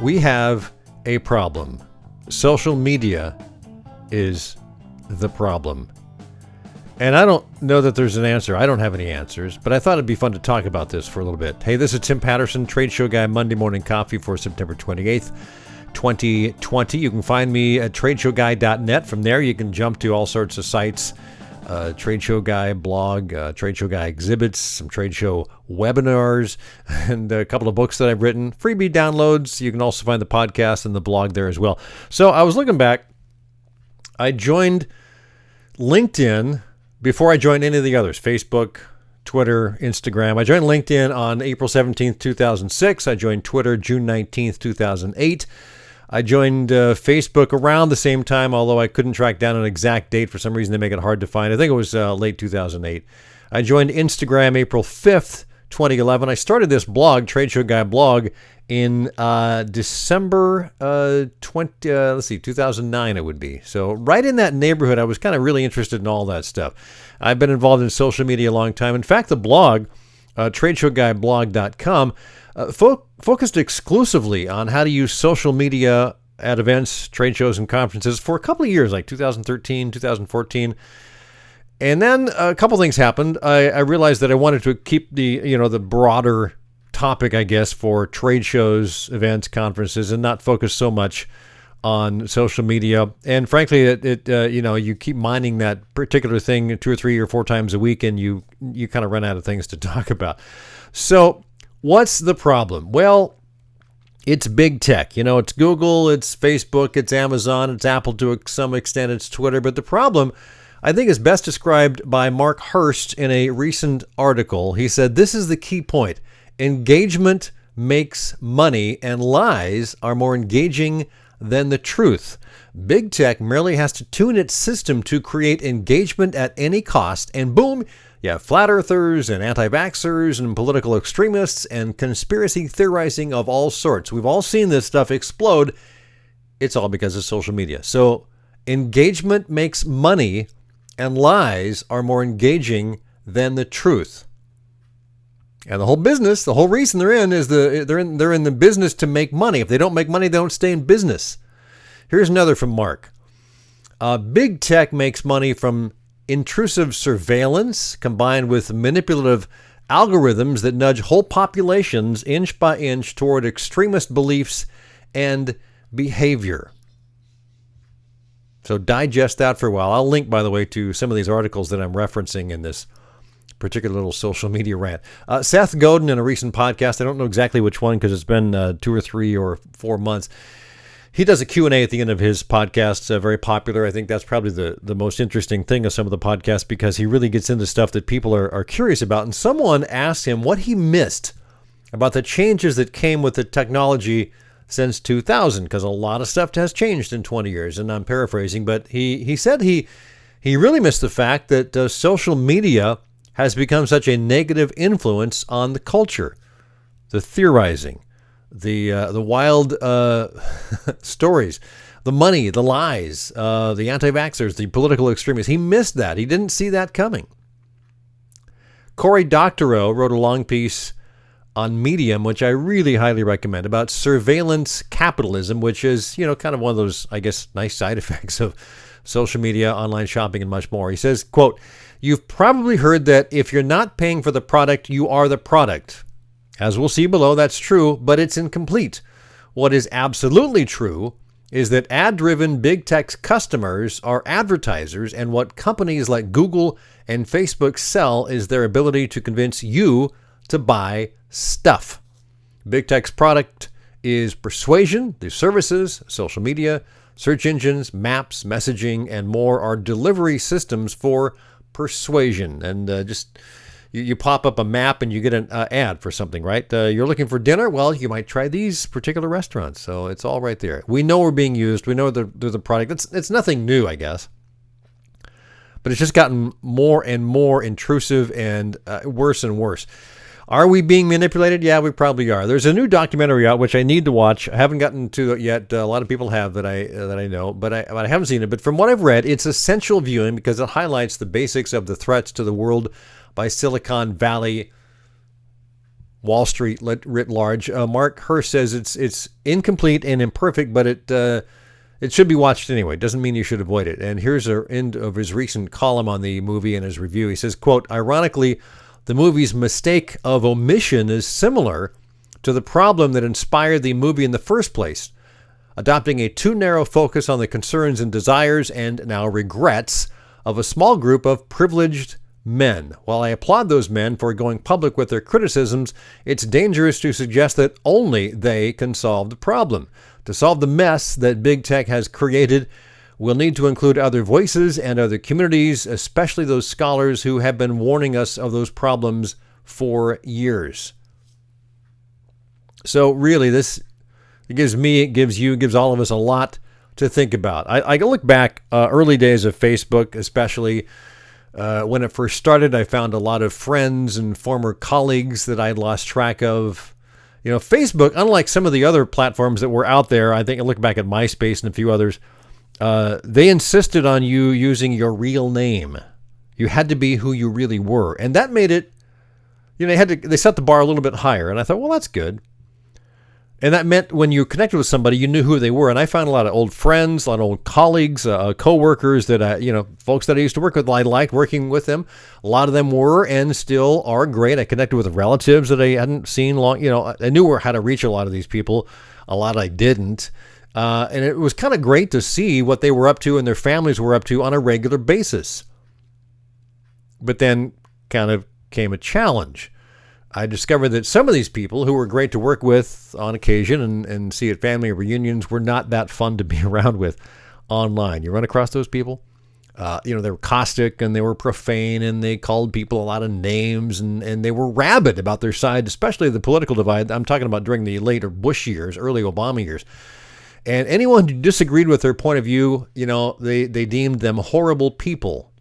We have a problem. Social media is the problem. And I don't know that there's an answer. I don't have any answers, but I thought it'd be fun to talk about this for a little bit. Hey, this is Tim Patterson, Trade Show Guy, Monday Morning Coffee for September 28th, 2020. You can find me at TradeshowGuy.net. From there, you can jump to all sorts of sites. Trade Show Guy blog, Trade Show Guy exhibits, some trade show webinars, and a couple of books that I've written. Freebie downloads. You can also find the podcast and the blog there as well. So I was looking back. I joined LinkedIn before I joined any of the others, Facebook, Twitter, Instagram. I joined LinkedIn on April 17th, 2006. I joined Twitter June 19th, 2008. I joined Facebook around the same time, although I couldn't track down an exact date. For some reason, they make it hard to find. I think it was late 2008. I joined Instagram April 5th, 2011. I started this blog, Trade Show Guy blog, in December 2009 it would be. So right in that neighborhood, I was kind of really interested in all that stuff. I've been involved in social media a long time. In fact, the blog, TradeshowGuyblog.com, focused exclusively on how to use social media at events, trade shows, and conferences for a couple of years, like 2013, 2014. And then a couple things happened. I realized that I wanted to keep the broader topic, I guess, for trade shows, events, conferences, and not focus so much on social media. And frankly, you keep mining that particular thing 2 or 3 or 4 times a week, and you kind of run out of things to talk about. So what's the problem? Well, it's big tech. It's Google, it's Facebook, it's Amazon, it's Apple to some extent, it's Twitter. But the problem, I think, is best described by Mark Hurst in a recent article. He said, this is the key point. Engagement makes money, and lies are more engaging than the truth. Big tech merely has to tune its system to create engagement at any cost, and boom, you have flat earthers and anti-vaxxers and political extremists and conspiracy theorizing of all sorts. We've all seen this stuff explode. It's all because of social media. So engagement makes money, and lies are more engaging than the truth. And the whole business, the whole reason they're in is they're in the business to make money. If they don't make money, they don't stay in business. Here's another from Mark. Big tech makes money from intrusive surveillance combined with manipulative algorithms that nudge whole populations inch by inch toward extremist beliefs and behavior. So digest that for a while. I'll link, by the way, to some of these articles that I'm referencing in this particular little social media rant. Seth Godin, in a recent podcast, I don't know exactly which one because it's been 2 or 3 or 4 months. He does a Q&A at the end of his podcast, very popular. I think that's probably the most interesting thing of some of the podcasts because he really gets into stuff that people are curious about. And someone asked him what he missed about the changes that came with the technology since 2000, because a lot of stuff has changed in 20 years, and I'm paraphrasing, but he said he really missed the fact that social media has become such a negative influence on the culture, the theorizing, the wild stories, the money, the lies, the anti-vaxxers, the political extremists. He missed that. He didn't see that coming. Cory Doctorow wrote a long piece on Medium, which I really highly recommend, about surveillance capitalism, which is, kind of one of those, I guess, nice side effects of social media, online shopping, and much more. He says, quote, "You've probably heard that if you're not paying for the product, you are the product. As we'll see below, that's true, but it's incomplete. What is absolutely true is that ad-driven big tech customers are advertisers, and what companies like Google and Facebook sell is their ability to convince you to buy stuff. Big tech's product is persuasion. The services, social media, search engines, maps, messaging, and more are delivery systems for persuasion." And you pop up a map and you get an ad for something, right? You're looking for dinner? Well, you might try these particular restaurants. So it's all right there. We know we're being used. We know they're the product. It's nothing new, I guess. But it's just gotten more and more intrusive and worse and worse. Are we being manipulated? Yeah, we probably are. There's a new documentary out which I need to watch. I haven't gotten to it yet. A lot of people have that I know, but I haven't seen it. But from what I've read, it's essential viewing because it highlights the basics of the threats to the world by Silicon Valley Wall Street writ large. Mark Hurst says it's incomplete and imperfect, but it should be watched anyway. Doesn't mean you should avoid it. And here's the end of his recent column on the movie and his review. He says, quote, ironically, the movie's mistake of omission is similar to the problem that inspired the movie in the first place, adopting a too narrow focus on the concerns and desires and now regrets of a small group of privileged men. While I applaud those men for going public with their criticisms, it's dangerous to suggest that only they can solve the problem. To solve the mess that big tech has created, we'll need to include other voices and other communities, especially those scholars who have been warning us of those problems for years. So really, it gives me, it gives you, it gives all of us a lot to think about. I look back, early days of Facebook, especially when it first started. I found a lot of friends and former colleagues that I had lost track of. You know, Facebook, unlike some of the other platforms that were out there, I think I look back at MySpace and a few others, they insisted on you using your real name. You had to be who you really were. And that made it, you know, they set the bar a little bit higher. And I thought, well, that's good. And that meant when you connected with somebody, you knew who they were. And I found a lot of old friends, a lot of old colleagues, coworkers that folks that I used to work with. I liked working with them. A lot of them were and still are great. I connected with relatives that I hadn't seen long. You know, I knew how to reach a lot of these people. A lot I didn't. And it was kind of great to see what they were up to and their families were up to on a regular basis. But then kind of came a challenge. I discovered that some of these people who were great to work with on occasion and see at family reunions were not that fun to be around with online. You run across those people? They were caustic and they were profane and they called people a lot of names and they were rabid about their side, especially the political divide. I'm talking about during the later Bush years, early Obama years. And anyone who disagreed with their point of view, they deemed them horrible people.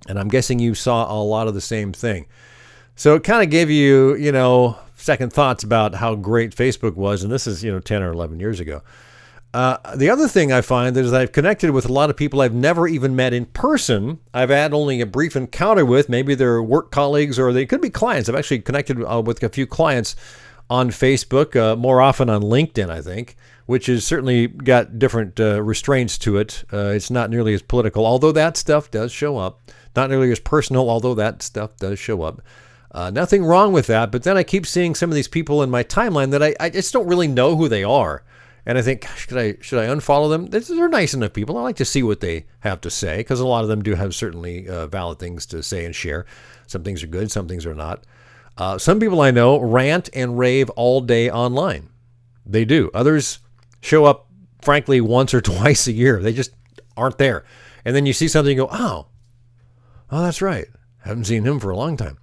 And I'm guessing you saw a lot of the same thing. So it kind of gave you, second thoughts about how great Facebook was. And this is, 10 or 11 years ago. The other thing I find is I've connected with a lot of people I've never even met in person. I've had only a brief encounter with. Maybe they're work colleagues or they could be clients. I've actually connected with a few clients on Facebook, more often on LinkedIn, I think, which has certainly got different restraints to it. It's not nearly as political, although that stuff does show up. Not nearly as personal, although that stuff does show up. Nothing wrong with that, but then I keep seeing some of these people in my timeline that I just don't really know who they are. And I think, gosh, should I unfollow them? They're nice enough people. I like to see what they have to say, because a lot of them do have certainly valid things to say and share. Some things are good, some things are not. Some people I know rant and rave all day online. They do. Others show up, frankly, once or twice a year. They just aren't there. And then you see something and go, oh, that's right. Haven't seen him for a long time.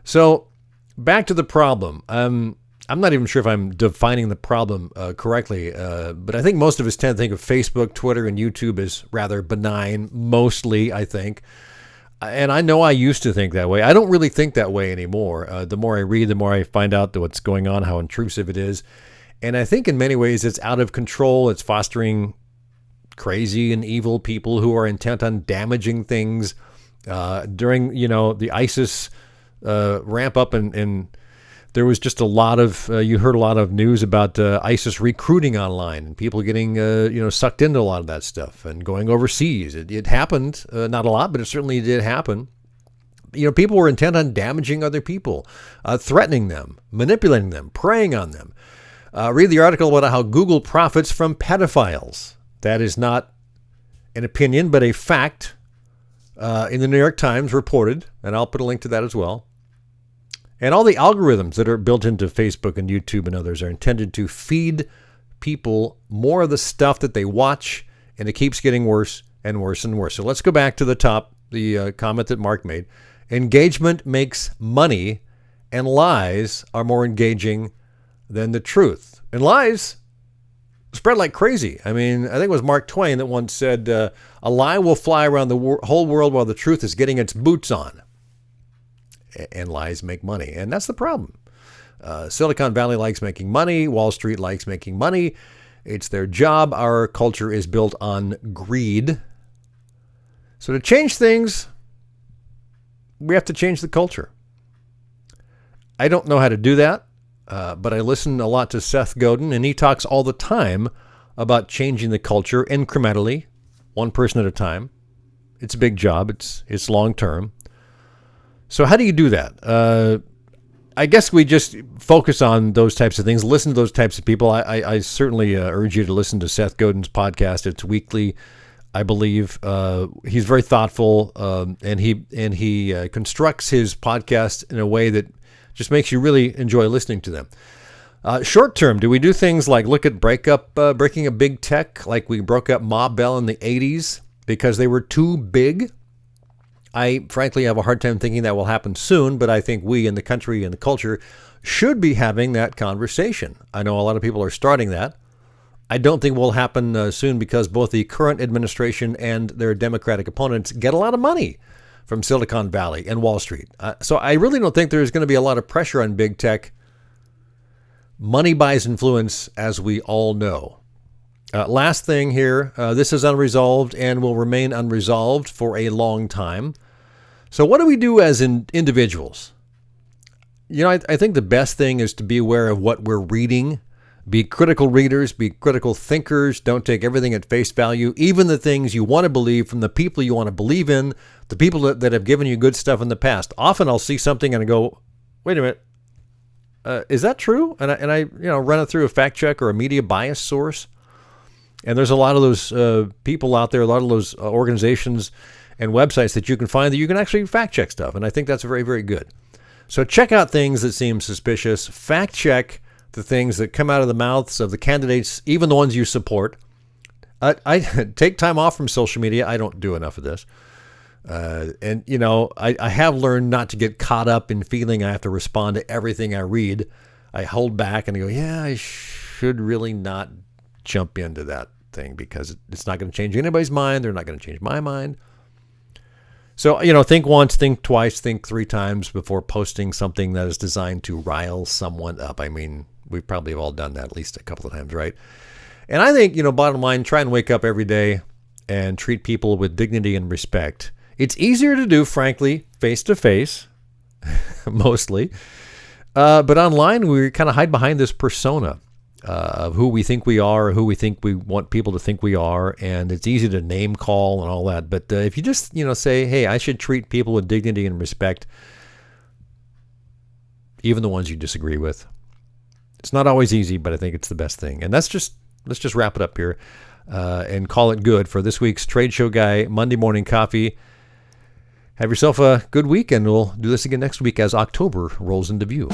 So back to the problem. I'm not even sure if I'm defining the problem correctly, but I think most of us tend to think of Facebook, Twitter, and YouTube as rather benign, mostly, I think. And I know I used to think that way. I don't really think that way anymore. The more I read, the more I find out what's going on, how intrusive it is. And I think in many ways it's out of control. It's fostering crazy and evil people who are intent on damaging things. During, the ISIS ramp up and there was just a lot of, you heard a lot of news about ISIS recruiting online and people getting, sucked into a lot of that stuff and going overseas. It happened, not a lot, but it certainly did happen. People were intent on damaging other people, threatening them, manipulating them, preying on them. Read the article about how Google profits from pedophiles. That is not an opinion, but a fact. In the New York Times reported, and I'll put a link to that as well. And all the algorithms that are built into Facebook and YouTube and others are intended to feed people more of the stuff that they watch, and it keeps getting worse and worse and worse. So let's go back to the top, the comment that Mark made. Engagement makes money, and lies are more engaging than the truth. And lies spread like crazy. I mean, I think it was Mark Twain that once said, a lie will fly around the whole world while the truth is getting its boots on. And lies make money. And that's the problem. Silicon Valley likes making money. Wall Street likes making money. It's their job. Our culture is built on greed. So to change things, we have to change the culture. I don't know how to do that, but I listen a lot to Seth Godin, and he talks all the time about changing the culture incrementally, one person at a time. It's a big job. It's long term. So how do you do that? I guess we just focus on those types of things, listen to those types of people. I certainly urge you to listen to Seth Godin's podcast. It's weekly, I believe. He's very thoughtful, and he constructs his podcast in a way that just makes you really enjoy listening to them. Short term, do we do things like look at breaking a big tech, like we broke up Ma Bell in the 80s because they were too big? I frankly have a hard time thinking that will happen soon, but I think we in the country and the culture should be having that conversation. I know a lot of people are starting that. I don't think it will happen soon because both the current administration and their Democratic opponents get a lot of money from Silicon Valley and Wall Street. So I really don't think there's going to be a lot of pressure on big tech. Money buys influence, as we all know. Last thing here, this is unresolved and will remain unresolved for a long time. So what do we do as individuals? I think the best thing is to be aware of what we're reading. Be critical readers, be critical thinkers. Don't take everything at face value, even the things you want to believe from the people you want to believe in, the people that have given you good stuff in the past. Often I'll see something and I go, wait a minute, is that true? And I run it through a fact check or a media bias source. And there's a lot of those people out there, a lot of those organizations and websites that you can find that you can actually fact check stuff. And I think that's very, very good. So check out things that seem suspicious. Fact check the things that come out of the mouths of the candidates, even the ones you support. I take time off from social media. I don't do enough of this. I have learned not to get caught up in feeling I have to respond to everything I read. I hold back and I go, yeah, I should really not jump into that thing because it's not going to change anybody's mind. They're not going to change my mind. So, think once, think twice, think 3 times before posting something that is designed to rile someone up. I mean, we probably have all done that at least a couple of times, right? And I think, bottom line, try and wake up every day and treat people with dignity and respect. It's easier to do, frankly, face-to-face, mostly. But online, we kind of hide behind this persona of who we think we are, who we think we want people to think we are, and it's easy to name call and all that. But if you just, say, hey, I should treat people with dignity and respect, even the ones you disagree with. It's not always easy, but I think it's the best thing. And let's just wrap it up here and call it good for this week's Trade Show Guy Monday Morning Coffee. Have yourself a good week, and we'll do this again next week as October rolls into view.